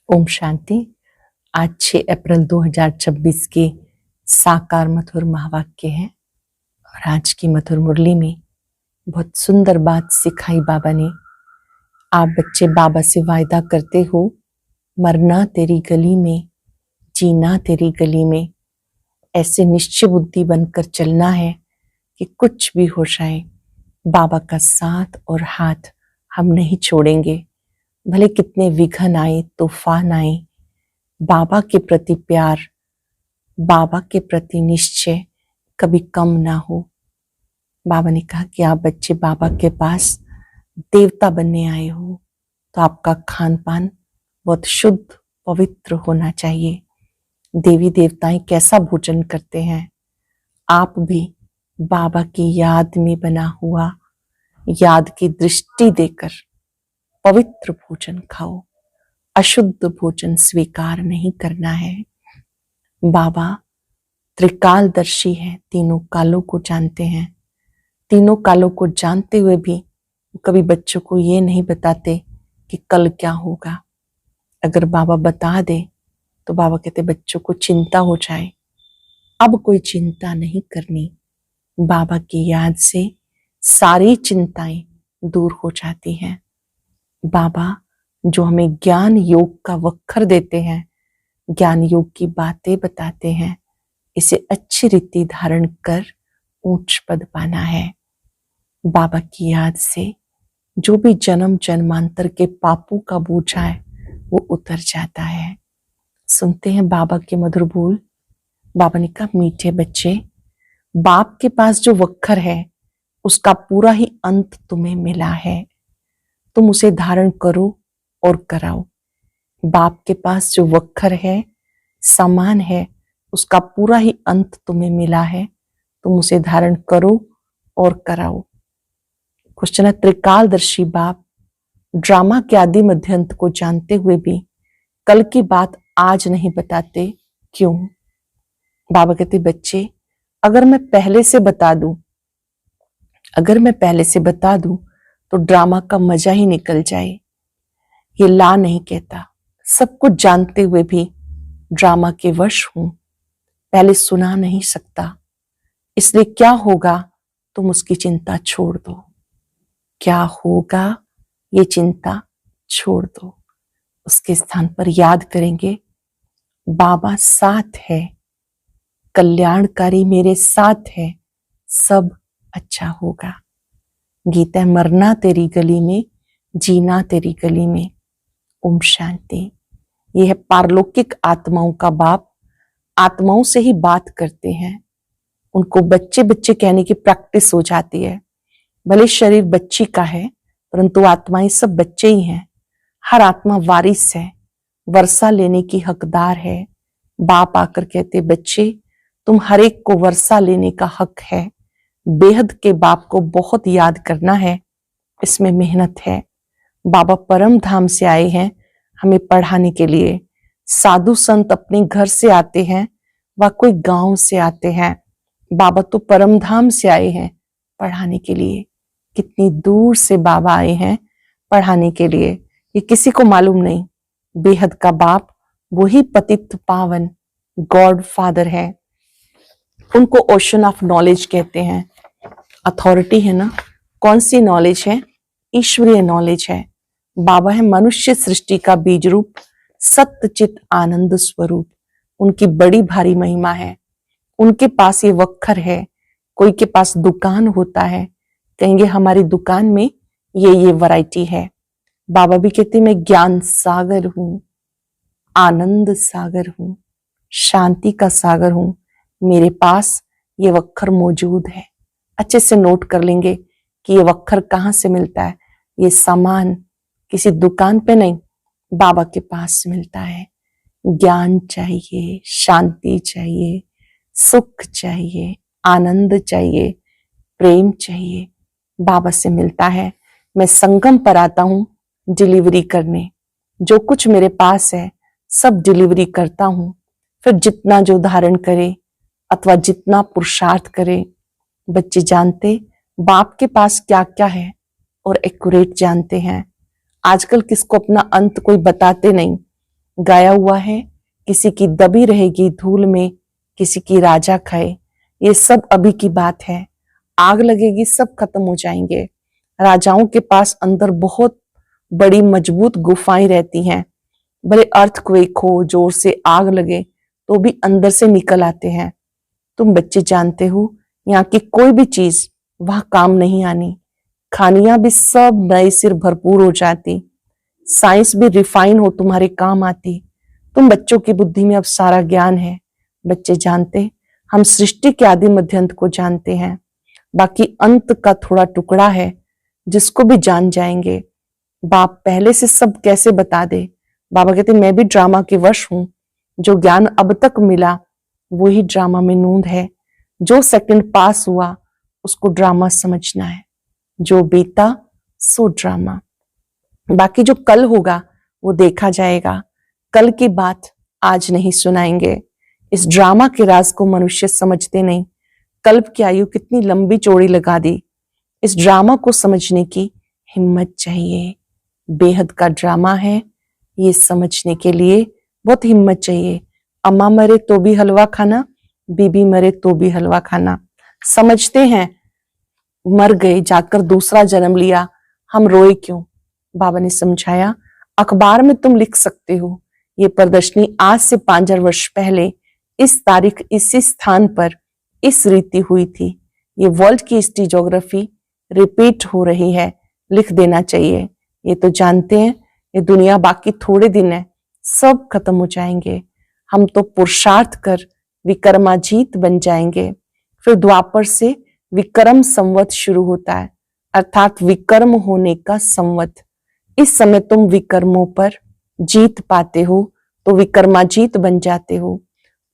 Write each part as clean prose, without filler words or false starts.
ओम शांति। आज 6 अप्रैल 2026 के साकार मधुर महावाक्य है और आज की मधुर मुरली में बहुत सुंदर बात सिखाई बाबा ने। आप बच्चे बाबा से वायदा करते हो, मरना तेरी गली में, जीना तेरी गली में। ऐसे निश्चय बुद्धि बनकर चलना है कि कुछ भी हो जाए, बाबा का साथ और हाथ हम नहीं छोड़ेंगे। भले कितने विघ्न आए, तूफान आए, बाबा के प्रति प्यार, बाबा के प्रति निश्चय कभी कम ना हो। बाबा ने कहा कि आप बच्चे बाबा के पास देवता बनने आए हो, तो आपका खान पान बहुत शुद्ध पवित्र होना चाहिए। देवी देवताएं कैसा भोजन करते हैं, आप भी बाबा की याद में बना हुआ, याद की दृष्टि देकर पवित्र भोजन खाओ। अशुद्ध भोजन स्वीकार नहीं करना है। बाबा त्रिकालदर्शी है, तीनों कालों को जानते हैं। तीनों कालों को जानते हुए भी कभी बच्चों को ये नहीं बताते कि कल क्या होगा। अगर बाबा बता दे तो बाबा कहते बच्चों को चिंता हो जाए, अब कोई चिंता नहीं करनी। बाबा की याद से सारी चिंताएं दूर हो जाती हैं। बाबा जो हमें ज्ञान योग का वक्खर देते हैं, ज्ञान योग की बातें बताते हैं, इसे अच्छी रीति धारण कर ऊंच पद पाना है। बाबा की याद से जो भी जन्म जन्मांतर के पापों का बोझा है वो उतर जाता है। सुनते हैं बाबा के मधुर बोल। बाबा ने कहा, मीठे बच्चे, बाप के पास जो वक्खर है उसका पूरा ही अंत तुम्हें मिला है, तुम उसे धारण करो और कराओ। बाप के पास जो वक्खर है, सामान है, उसका पूरा ही अंत तुम्हें मिला है, तुम उसे धारण करो और कराओ। क्वेश्चन है, त्रिकालदर्शी बाप ड्रामा के आदि मध्यंत को जानते हुए भी कल की बात आज नहीं बताते, क्यों? बाबा कहते, बच्चे अगर मैं पहले से बता दूं तो ड्रामा का मजा ही निकल जाए। ये ला नहीं कहता, सब कुछ जानते हुए भी ड्रामा के वश हूं, पहले सुना नहीं सकता, इसलिए क्या होगा तुम उसकी चिंता छोड़ दो। क्या होगा ये चिंता छोड़ दो। उसके स्थान पर याद करेंगे, बाबा साथ है, कल्याणकारी मेरे साथ है, सब अच्छा होगा। गीता है, मरना तेरी गली में, जीना तेरी गली में। ओम शांति। यह है पारलौकिक आत्माओं का बाप। आत्माओं से ही बात करते हैं, उनको बच्चे बच्चे कहने की प्रैक्टिस हो जाती है। भले शरीर बच्ची का है परंतु आत्माएं सब बच्चे ही हैं। हर आत्मा वारिस है, वर्षा लेने की हकदार है। बाप आकर कहते, बच्चे तुम हर एक को वर्षा लेने का हक है। बेहद के बाप को बहुत याद करना है, इसमें मेहनत है। बाबा परम धाम से आए हैं हमें पढ़ाने के लिए। साधु संत अपने घर से आते हैं व कोई गांव से आते हैं, बाबा तो परम धाम से आए हैं पढ़ाने के लिए। कितनी दूर से बाबा आए हैं पढ़ाने के लिए, ये किसी को मालूम नहीं। बेहद का बाप वही पतित पावन गॉड फादर है, उनको ओशन ऑफ नॉलेज कहते हैं। अथॉरिटी है ना, कौन सी नॉलेज है? ईश्वरीय नॉलेज है। बाबा है मनुष्य सृष्टि का बीज रूप, सत्यचित आनंद स्वरूप। उनकी बड़ी भारी महिमा है। उनके पास ये वक्खर है। कोई के पास दुकान होता है, कहेंगे हमारी दुकान में ये वैरायटी है। बाबा भी कहते मैं ज्ञान सागर हूं, आनंद सागर हूं, शांति का सागर हूं, मेरे पास ये वक्खर मौजूद है। अच्छे से नोट कर लेंगे कि ये वक्खर कहाँ से मिलता है। ये सामान किसी दुकान पे नहीं, बाबा के पास मिलता है। ज्ञान चाहिए, शांति चाहिए, सुख चाहिए, आनंद चाहिए, प्रेम चाहिए, बाबा से मिलता है। मैं संगम पर आता हूं डिलीवरी करने, जो कुछ मेरे पास है सब डिलीवरी करता हूं। फिर जितना जो धारण करे अथवा जितना पुरुषार्थ करे, बच्चे जानते बाप के पास क्या क्या है और एक्यूरेट जानते हैं। आजकल किसको अपना अंत कोई बताते नहीं, गाया हुआ है, किसी की दबी रहेगी धूल में, किसी की राजा खाए। ये सब अभी की बात है। आग लगेगी, सब खत्म हो जाएंगे। राजाओं के पास अंदर बहुत बड़ी मजबूत गुफाएं रहती हैं। बड़े अर्थक्वेक हो, जोर से आग लगे तो भी अंदर से निकल आते हैं। तुम बच्चे जानते हो, यहाँ की कोई भी चीज वहां काम नहीं आनी। खानियां भी सब नए सिर भरपूर हो जाती। साइंस भी रिफाइन हो तुम्हारे काम आती। तुम बच्चों की बुद्धि में अब सारा ज्ञान है। बच्चे जानते, हम सृष्टि के आदि मध्यांत को जानते हैं, बाकी अंत का थोड़ा टुकड़ा है जिसको भी जान जाएंगे। बाप पहले से सब कैसे बता दे। बाबा कहते मैं भी ड्रामा के वश हूं। जो ज्ञान अब तक मिला वही ड्रामा में नूंद है। जो सेकंड पास हुआ उसको ड्रामा समझना है। जो बीता सो ड्रामा। बाकी जो कल होगा वो देखा जाएगा। कल की बात आज नहीं सुनाएंगे। इस ड्रामा के राज को मनुष्य समझते नहीं। कल्प की आयु कितनी लंबी चौड़ी लगा दी। इस ड्रामा को समझने की हिम्मत चाहिए। बेहद का ड्रामा है, ये समझने के लिए बहुत हिम्मत चाहिए। अम्मा मरे तो भी हलवा खाना, बीबी मरे तो भी हलवा खाना। समझते हैं मर गए, जाकर दूसरा जन्म लिया, हम रोए क्यों? बाबा ने समझाया, अखबार में तुम लिख सकते हो ये प्रदर्शनी आज से 5000 वर्ष पहले इस तारीख इसी स्थान पर इस रीति हुई थी। ये वर्ल्ड की हिस्ट्री ज्योग्राफी रिपीट हो रही है, लिख देना चाहिए। ये तो जानते हैं ये दुनिया बाकी थोड़े दिन है, सब खत्म हो जाएंगे। हम तो पुरुषार्थ कर विक्रमाजीत बन जाएंगे। फिर द्वापर से विक्रम संवत शुरू होता है, अर्थात विक्रम होने का संवत। इस समय तुम विक्रमों पर जीत पाते हो तो विक्रमाजीत बन जाते हो।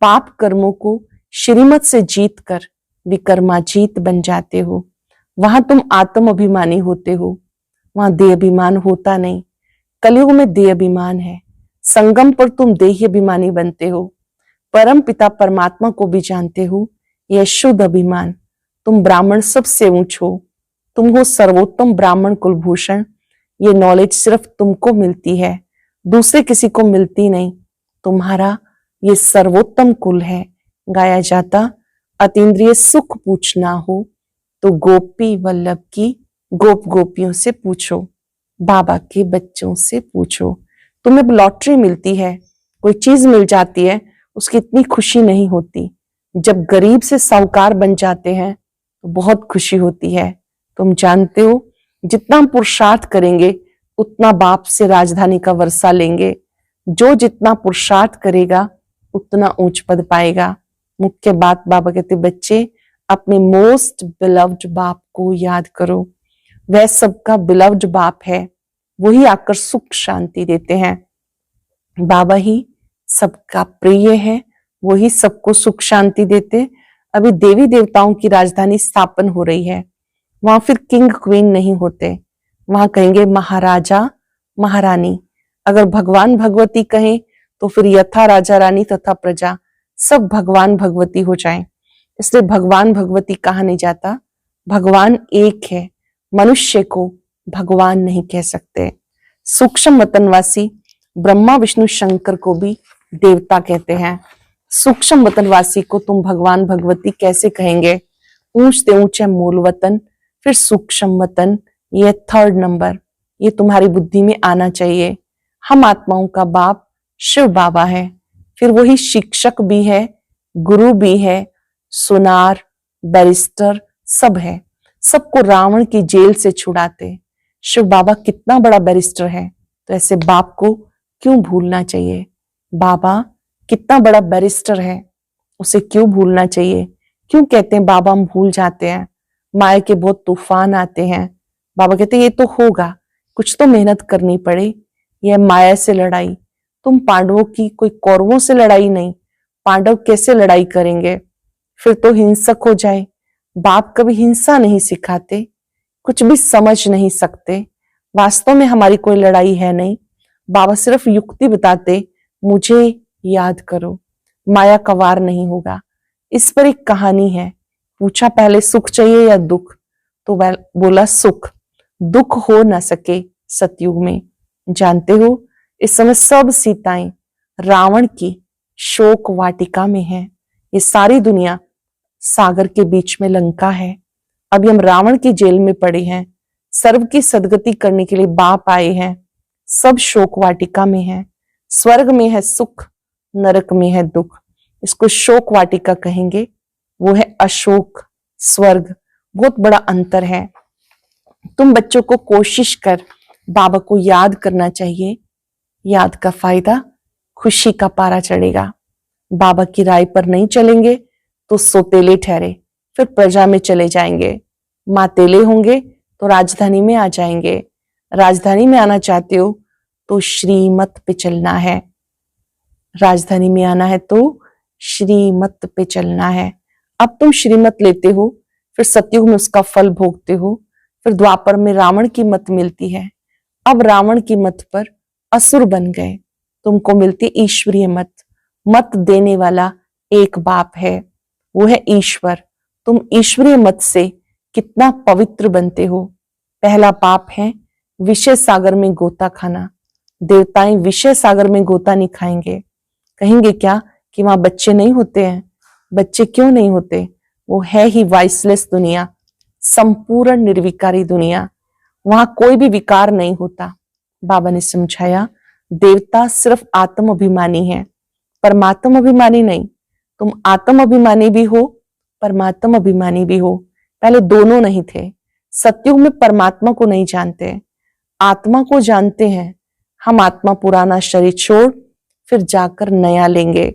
पाप कर्मों को श्रीमत से जीत कर विक्रमाजीत बन जाते हो। वहां तुम आत्म अभिमानी होते हो, वहां देह अभिमान होता नहीं। कलयुग में देह अभिमान है, संगम पर तुम देह अभिमानी बनते हो। परम पिता परमात्मा को भी जानते हो, यह शुद्ध अभिमान। तुम ब्राह्मण सबसे ऊंच हो, तुम हो सर्वोत्तम ब्राह्मण कुलभूषण। ये नॉलेज सिर्फ तुमको मिलती है, दूसरे किसी को मिलती नहीं। तुम्हारा ये सर्वोत्तम कुल है। गाया जाता, अतीन्द्रिय सुख पूछना हो तो गोपी वल्लभ की गोप गोपियों से पूछो, बाबा के बच्चों से पूछो। तुम्हें लॉटरी मिलती है, कोई चीज मिल जाती है, उसकी इतनी खुशी नहीं होती। जब गरीब से साहूकार बन जाते हैं तो बहुत खुशी होती है। तुम जानते हो, जितना हम पुरुषार्थ करेंगे उतना बाप से राजधानी का वर्षा लेंगे। जो जितना पुरुषार्थ करेगा उतना ऊंच पद पाएगा। मुख्य बात बाबा कहते, बच्चे अपने मोस्ट बिलव्ड बाप को याद करो। वह सबका बिलव्ड बाप है, वही आकर सुख शांति देते हैं। बाबा ही सबका प्रिय है, वही सबको सुख शांति देते। अभी देवी देवताओं की राजधानी स्थापन हो रही है, वहां फिर किंग क्वीन नहीं होते, वहां कहेंगे महाराजा महारानी। अगर भगवान भगवती कहें तो फिर यथा राजा रानी तथा प्रजा सब भगवान भगवती हो जाएं। इसलिए भगवान भगवती कहा नहीं जाता, भगवान एक है। मनुष्य को भगवान नहीं कह सकते। सूक्ष्म वतनवासी ब्रह्मा विष्णु शंकर को भी देवता कहते हैं। सूक्ष्म वतनवासी को तुम भगवान भगवती कैसे कहेंगे? ऊंच से ऊंच है मूल वतन, फिर सूक्ष्म वतन, ये थर्ड नंबर। ये तुम्हारी बुद्धि में आना चाहिए। हम आत्माओं का बाप शिव बाबा है, फिर वही शिक्षक भी है, गुरु भी है, सुनार, बैरिस्टर सब है। सबको रावण की जेल से छुड़ाते। शिव बाबा कितना बड़ा बैरिस्टर है, तो ऐसे बाप को क्यों भूलना चाहिए? बाबा कितना बड़ा बैरिस्टर है, उसे क्यों भूलना चाहिए? क्यों कहते हैं बाबा हम भूल जाते हैं? माया के बहुत तूफान आते हैं। बाबा कहते हैं ये तो होगा, कुछ तो मेहनत करनी पड़े। यह माया से लड़ाई, तुम पांडवों की कोई कौरवों से लड़ाई नहीं। पांडव कैसे लड़ाई करेंगे? फिर तो हिंसक हो जाए। बाप कभी हिंसा नहीं सिखाते, कुछ भी समझ नहीं सकते। वास्तव में हमारी कोई लड़ाई है नहीं। बाबा सिर्फ युक्ति बताते, मुझे याद करो, माया का वार नहीं होगा। इस पर एक कहानी है। पूछा पहले सुख चाहिए या दुख, तो वह बोला सुख। दुख हो ना सके सतयुग में। जानते हो इस समय सब सीताएं रावण की शोक वाटिका में हैं। ये सारी दुनिया सागर के बीच में लंका है। अभी हम रावण की जेल में पड़े हैं। सर्व की सदगति करने के लिए बाप आए हैं। सब शोक वाटिका में है। स्वर्ग में है सुख, नरक में है दुख। इसको शोक वाटिका कहेंगे, वो है अशोक स्वर्ग। बहुत बड़ा अंतर है। तुम बच्चों को कोशिश कर बाबा को याद करना चाहिए। याद का फायदा खुशी का पारा चढ़ेगा। बाबा की राय पर नहीं चलेंगे तो सोतेले ठहरे, फिर प्रजा में चले जाएंगे। मातेले होंगे तो राजधानी में आ जाएंगे। राजधानी में आना चाहते हो तो श्रीमत पे चलना है। राजधानी में आना है तो श्रीमत पे चलना है। अब तुम श्रीमत लेते हो, फिर सतयुग में उसका फल भोगते हो, फिर द्वापर में रावण की मत मिलती है। अब रावण की मत पर असुर बन गए। तुमको मिलती ईश्वरीय मत। मत देने वाला एक बाप है, वो है ईश्वर। तुम ईश्वरीय मत से कितना पवित्र बनते हो। पहला पाप है विषय सागर में गोता खाना। देवताएं विषय सागर में गोता नहीं खाएंगे। कहेंगे क्या कि वहां बच्चे नहीं होते हैं। बच्चे क्यों नहीं होते? वो है ही वाइसलेस दुनिया, संपूर्ण निर्विकारी दुनिया। वहां कोई भी विकार नहीं होता। बाबा ने समझाया, देवता सिर्फ आत्म अभिमानी है, परमात्म अभिमानी नहीं। तुम आत्म अभिमानी भी हो, परमात्म अभिमानी भी हो। पहले दोनों नहीं थे। सतयुग में परमात्मा को नहीं जानते, आत्मा को जानते हैं। हम आत्मा पुराना शरीर छोड़ फिर जाकर नया लेंगे।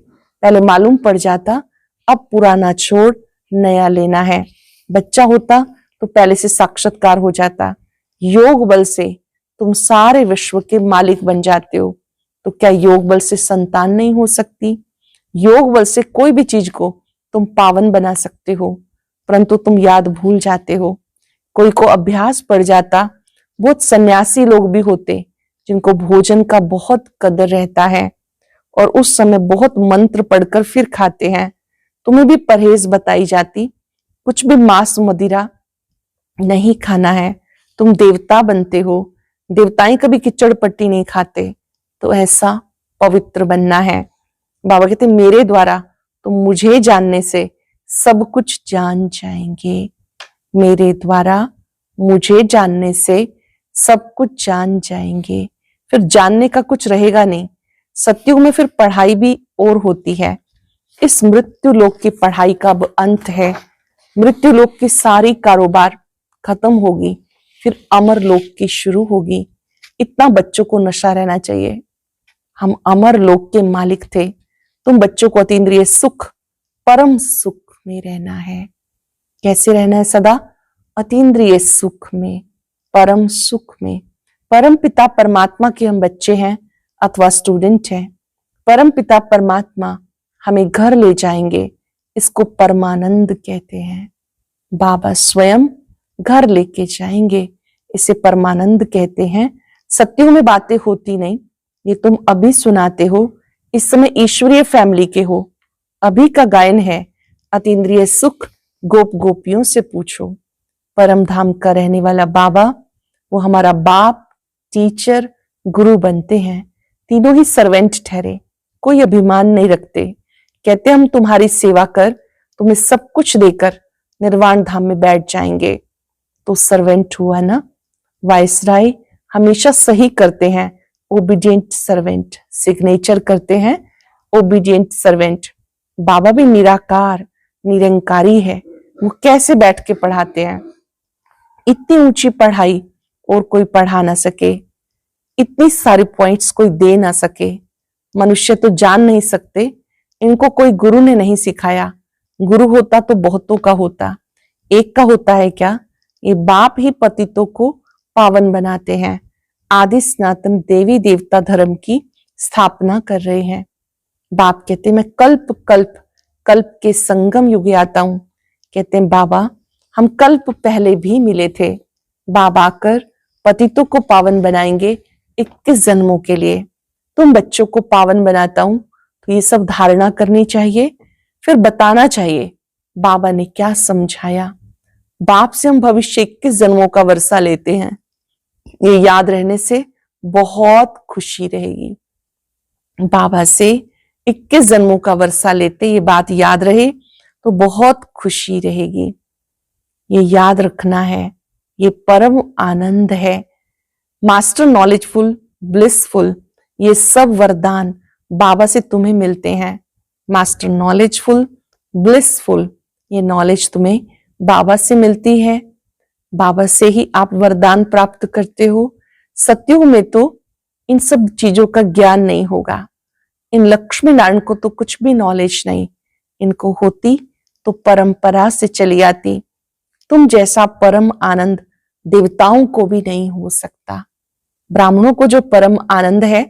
पहले मालूम पड़ जाता, अब पुराना छोड़ नया लेना है। बच्चा होता तो पहले से साक्षात्कार हो जाता। योग बल से तुम सारे विश्व के मालिक बन जाते हो। तो क्या योग बल से संतान नहीं हो सकती? योग बल से कोई भी चीज को तुम पावन बना सकते हो, परंतु तुम याद भूल जाते हो। कोई को अभ्यास पड़ जाता। बहुत सन्यासी लोग भी होते जिनको भोजन का बहुत कदर रहता है और उस समय बहुत मंत्र पढ़कर फिर खाते हैं। तुम्हें भी परहेज बताई जाती, कुछ भी मांस मदिरा नहीं खाना है। तुम देवता बनते हो। देवताएं कभी किचड़ पट्टी नहीं खाते। तो ऐसा पवित्र बनना है। बाबा कहते मेरे द्वारा तुम मुझे जानने से सब कुछ जान जाएंगे। मेरे द्वारा मुझे जानने से सब कुछ जान जाएंगे। फिर जानने का कुछ रहेगा नहीं। सतयुग में फिर पढ़ाई भी और होती है। इस मृत्यु लोक की पढ़ाई का अब अंत है। मृत्यु लोक की सारी कारोबार खत्म होगी, फिर अमर लोक की शुरू होगी। इतना बच्चों को नशा रहना चाहिए। हम अमर लोक के मालिक थे। तुम बच्चों को अतीन्द्रिय सुख, परम सुख में रहना है। कैसे रहना है? सदा अतीन्द्रिय सुख में, परम सुख में। परम पिता परमात्मा के हम बच्चे हैं अथवा स्टूडेंट हैं। परम पिता परमात्मा हमें घर ले जाएंगे। इसको परमानंद कहते हैं। बाबा स्वयं घर लेके जाएंगे, इसे परमानंद कहते हैं। सत्युग में बातें होती नहीं, ये तुम अभी सुनाते हो। इस समय ईश्वरीय फैमिली के हो। अभी का गायन है अतीन्द्रिय सुख, गोप गोपियों से पूछो। परम धाम का रहने वाला बाबा, वो हमारा बाप, टीचर, गुरु बनते हैं। तीनों ही सर्वेंट ठहरे, कोई अभिमान नहीं रखते। कहते हम तुम्हारी सेवा कर, तुम्हें सब कुछ देकर निर्वाण धाम में बैठ जाएंगे। तो सर्वेंट हुआ ना। वाइसराय हमेशा सही करते हैं, ओबीडिएंट सर्वेंट। सिग्नेचर करते हैं, ओबीडिएंट सर्वेंट। बाबा भी निराकार निरंकारी है। वो कैसे बैठ के पढ़ाते हैं? इतनी ऊंची पढ़ाई और कोई पढ़ा ना सके, इतनी सारी पॉइंट्स कोई दे ना सके। मनुष्य तो जान नहीं सकते, इनको कोई गुरु ने नहीं सिखाया। गुरु होता तो बहुतों का होता, एक का होता है क्या? ये बाप ही पतितों को पावन बनाते हैं। आदि सनातन देवी देवता धर्म की स्थापना कर रहे हैं। बाप कहते मैं कल्प कल्प कल्प के संगम युग आता हूं। कहते हैं बाबा हम कल्प पहले भी मिले थे। बाबा आकर पतितों को पावन बनाएंगे 21 जन्मों के लिए। तुम बच्चों को पावन बनाता हूं, तो ये सब धारणा करनी चाहिए, फिर बताना चाहिए बाबा ने क्या समझाया। बाप से हम भविष्य 21 जन्मों का वर्षा लेते हैं। ये याद रहने से बहुत खुशी रहेगी। बाबा से 21 जन्मों का वर्षा लेते, ये बात याद रहे तो बहुत खुशी रहेगी। ये याद रखना है, ये परम आनंद है। मास्टर नॉलेजफुल, ब्लिसफुल, ये सब वरदान बाबा से तुम्हें मिलते हैं। मास्टर नॉलेजफुल, ब्लिसफुल, ये नॉलेज तुम्हें बाबा से मिलती है। बाबा से ही आप वरदान प्राप्त करते हो। सतयुग में तो इन सब चीजों का ज्ञान नहीं होगा। इन लक्ष्मी नारायण को तो कुछ भी नॉलेज नहीं, इनको होती तो परंपरा से चली आती। तुम जैसा परम आनंद देवताओं को भी नहीं हो सकता। ब्राह्मणों को जो परम आनंद है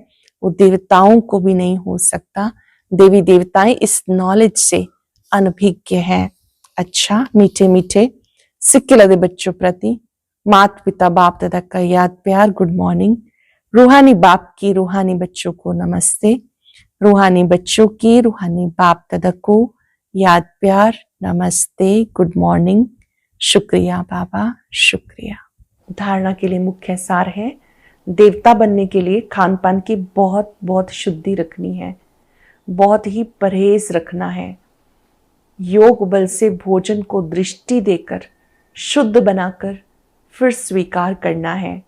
वो देवताओं को भी नहीं हो सकता। देवी देवताएं इस नॉलेज से अनभिज्ञ हैं। अच्छा मीठे मीठे सिक्के लगे बच्चों प्रति माता पिता बाप दादा का याद प्यार गुड मॉर्निंग। रूहानी बाप की रूहानी बच्चों को नमस्ते। रूहानी बच्चों की रूहानी बाप दादा को याद प्यार नमस्ते गुड मॉर्निंग। शुक्रिया बाबा शुक्रिया। धारणा के लिए मुख्य सार है, देवता बनने के लिए खान पान की बहुत बहुत शुद्धि रखनी है, बहुत ही परहेज रखना है। योग बल से भोजन को दृष्टि देकर शुद्ध बनाकर फिर स्वीकार करना है।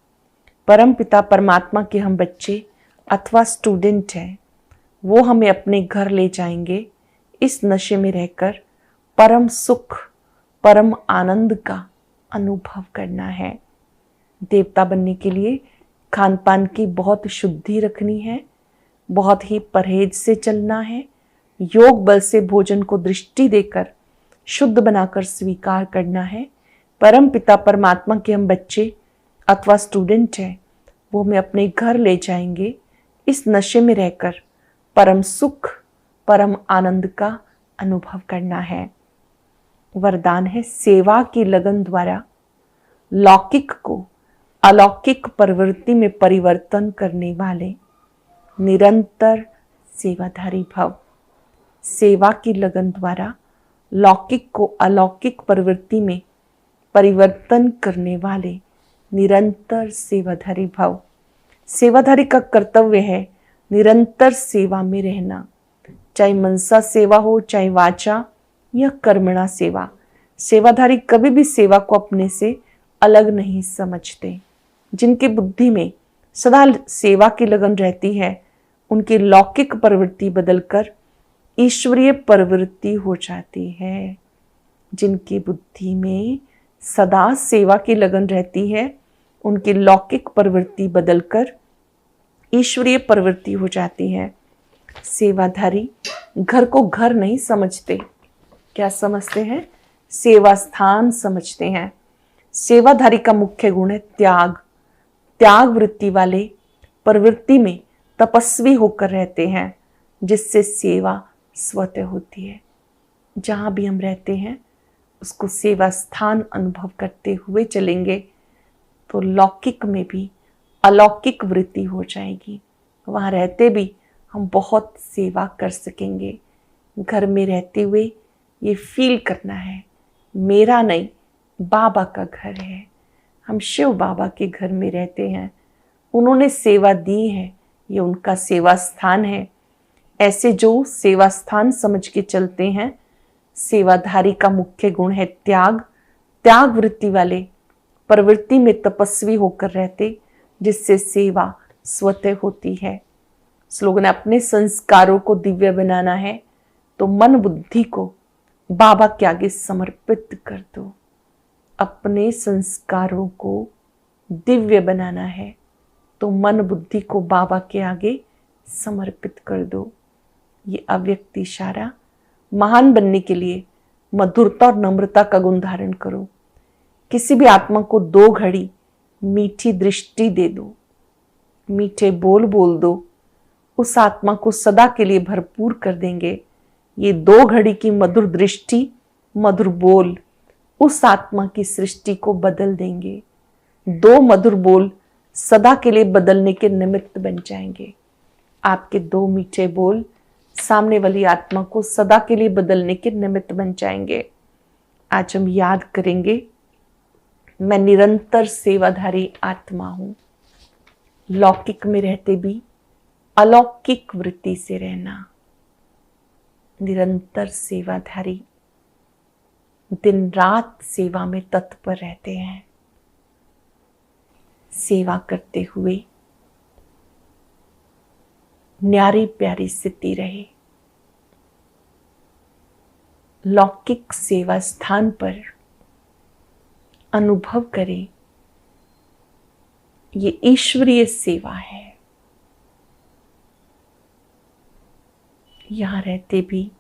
परम पिता परमात्मा के हम बच्चे अथवा स्टूडेंट हैं, वो हमें अपने घर ले जाएंगे। इस नशे में रहकर परम सुख परम आनंद का अनुभव करना है। देवता बनने के लिए खान पान की बहुत शुद्धि रखनी है, बहुत ही परहेज से चलना है। योग बल से भोजन को दृष्टि देकर शुद्ध बनाकर स्वीकार करना है। परम पिता परमात्मा के हम बच्चे अथवा स्टूडेंट हैं, वो हमें अपने घर ले जाएंगे। इस नशे में रहकर परम सुख परम आनंद का अनुभव करना है। वरदान है, सेवा की लगन द्वारा लौकिक को अलौकिक प्रवृत्ति में परिवर्तन करने वाले निरंतर सेवाधारी भव। सेवा की लगन द्वारा लौकिक को अलौकिक प्रवृत्ति में परिवर्तन करने वाले निरंतर सेवाधारी भव। सेवाधारी का कर्तव्य है निरंतर सेवा में रहना, चाहे मनसा सेवा हो, चाहे वाचा या कर्मणा सेवा। सेवाधारी कभी भी सेवा को अपने से अलग नहीं समझते। जिनकी बुद्धि में सदा सेवा की लगन रहती है, उनकी लौकिक प्रवृत्ति बदलकर ईश्वरीय प्रवृत्ति हो जाती है। जिनकी बुद्धि में सदा सेवा की लगन रहती है, उनकी लौकिक प्रवृत्ति बदलकर ईश्वरीय प्रवृत्ति हो जाती है। सेवाधारी घर को घर नहीं समझते, क्या समझते हैं? सेवा स्थान समझते हैं। सेवाधारी का मुख्य गुण है त्याग। त्याग वृत्ति वाले प्रवृत्ति में तपस्वी होकर रहते हैं, जिससे सेवा स्वतः होती है। जहां भी हम रहते हैं उसको सेवा स्थान अनुभव करते हुए चलेंगे तो लौकिक में भी अलौकिक वृत्ति हो जाएगी। वहां रहते भी हम बहुत सेवा कर सकेंगे। घर में रहते हुए ये फील करना है, मेरा नहीं बाबा का घर है। हम शिव बाबा के घर में रहते हैं, उन्होंने सेवा दी है, ये उनका सेवा स्थान है। ऐसे जो सेवा स्थान समझ के चलते हैं, सेवाधारी का मुख्य गुण है त्याग। त्याग वृत्ति वाले प्रवृत्ति में तपस्वी होकर रहते, जिससे सेवा स्वतः होती है। स्लोगन, अपने संस्कारों को दिव्य बनाना है तो मन बुद्धि को बाबा के आगे समर्पित कर दो। अपने संस्कारों को दिव्य बनाना है तो मन बुद्धि को बाबा के आगे समर्पित कर दो। ये अव्यक्त इशारा महान बनने के लिए मधुरता और नम्रता का गुण धारण करो। किसी भी आत्मा को 2 घड़ी मीठी दृष्टि दे दो, मीठे बोल बोल दो, उस आत्मा को सदा के लिए भरपूर कर देंगे। ये 2 घड़ी की मधुर दृष्टि मधुर बोल उस आत्मा की सृष्टि को बदल देंगे। 2 मधुर बोल सदा के लिए बदलने के निमित्त बन जाएंगे। आपके 2 मीठे बोल सामने वाली आत्मा को सदा के लिए बदलने के निमित्त बन जाएंगे। आज हम याद करेंगे, मैं निरंतर सेवाधारी आत्मा हूं। लौकिक में रहते भी अलौकिक वृत्ति से रहना, निरंतर सेवाधारी, दिन रात सेवा में तत्पर रहते हैं। सेवा करते हुए न्यारी प्यारी स्थिति रहे। लौकिक सेवा स्थान पर अनुभव करें, ये ईश्वरीय सेवा है। यहां रहते भी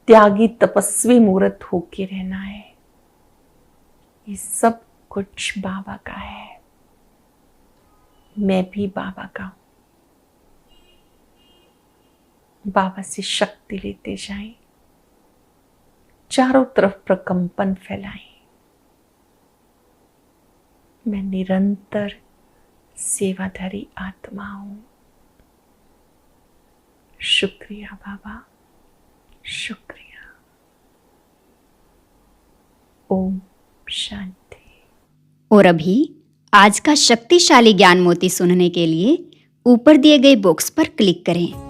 त्यागी तपस्वी मूर्त होके रहना है। ये सब कुछ बाबा का है, मैं भी बाबा का हूं। बाबा से शक्ति लेते जाएं, चारों तरफ प्रकंपन फैलाएं। मैं निरंतर सेवाधारी आत्मा हूं। शुक्रिया बाबा, शुक्रिया। ओम शांति। और अभी आज का शक्तिशाली ज्ञान मोती सुनने के लिए ऊपर दिए गए बॉक्स पर क्लिक करें